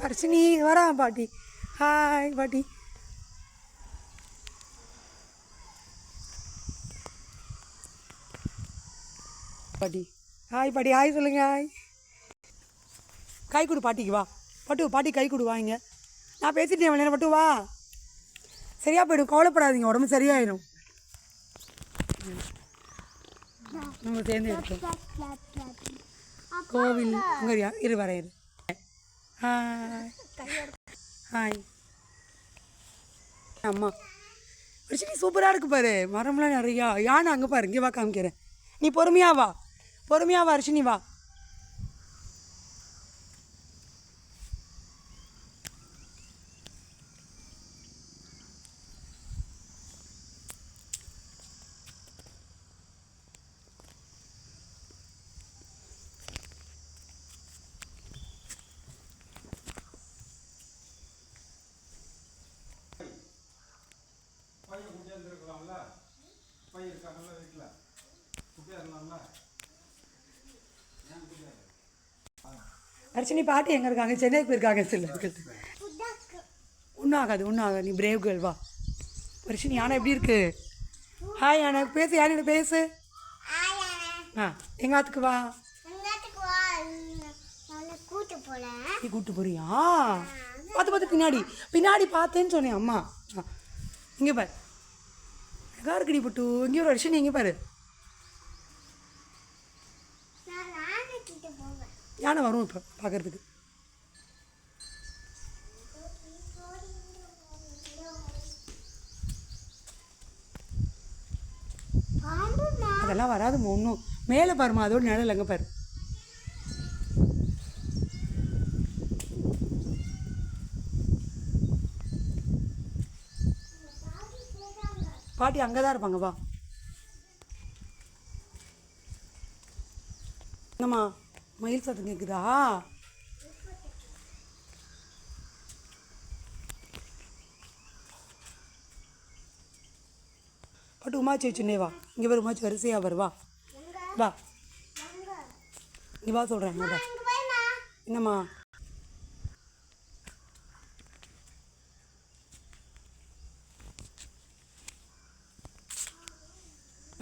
வர்ஷினி வரா பாட்டி. ஹாய் பாட்டி. பாட்டி ஹாய் பாட்டி. ஹாய் சொல்லுங்க. ஹாய். கை கொடு பாட்டிக்கு. வா பட்டு. பாட்டி கை கொடு. வாங்க. நான் பேசிட்டேன் விளையாட. பட்டு வா. சரியாக போயிடும், கவலைப்படாதீங்க, உடம்பு சரியாயிடும். நம்ம சேர்ந்து எடுத்தோம் கோவில். உங்க இரு வர இரு. Hi hi. அம்மா வர்ஷினி சூப்பராக இருக்கு பாரு. மரம்லாம் நிறையா. யானை அங்கே பாரு. இங்கே வா காமிக்கிறேன். நீ பொறுமையா வா. பொறுமையா வா வர்ஷினி. வா. வர்ஷினி பாட்டி எங்கே இருக்காங்க? சென்னைக்கு போயிருக்காங்க. ஒன்றும் ஆகாது, ஒன்றும் ஆகாது. நீ பிரேவ் கேர்ள். வா வர்ஷினி. யானை எப்படி இருக்கு? ஹாய் யானை. பேசு யானை, பேசு. ஆ எங்கள் ஆத்துக்கு வா. நீ கூப்பிட்டு போறியா? பார்த்து பார்த்து பின்னாடி பின்னாடி பார்த்தேன்னு சொன்னேன் அம்மா. இங்கே பாரு. எங்கே இருக்குடி பட்டு? இங்கே ஒரு வர்ஷினி. இங்கே பாரு. யானை வரும் இப்போ பார்க்கறதுக்கு. அதெல்லாம் வராது ஒன்றும். மேலே பாருமா, அதோட நிழல் அங்கே பாரு. பாட்டி அங்கே தான் இருப்பாங்க. வா. என்னம்மா மயில் சத்தம் கேட்குதா? பட்டு உமாச்சி வச்சுன்னே வா. இங்கே வரும் உமாச்சி வரிசையாக வரு. வா வா. இங்கே வா சொல்கிறேன். வா. என்னம்மா?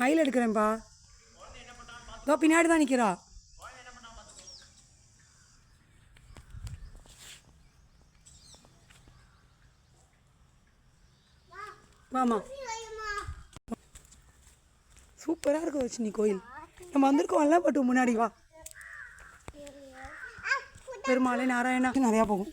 மயில் எடுக்கிறேன்ப்பா. இதோ பின்னாடி தான் நிற்கிறா. வாமா. சூப்பராக இருக்கும் வர்ஷினி கோயில். நம்ம வந்திருக்கோம்ல பட்டு. முன்னாடி வா. பெருமாளே நாராயணா நிறையா போகும்.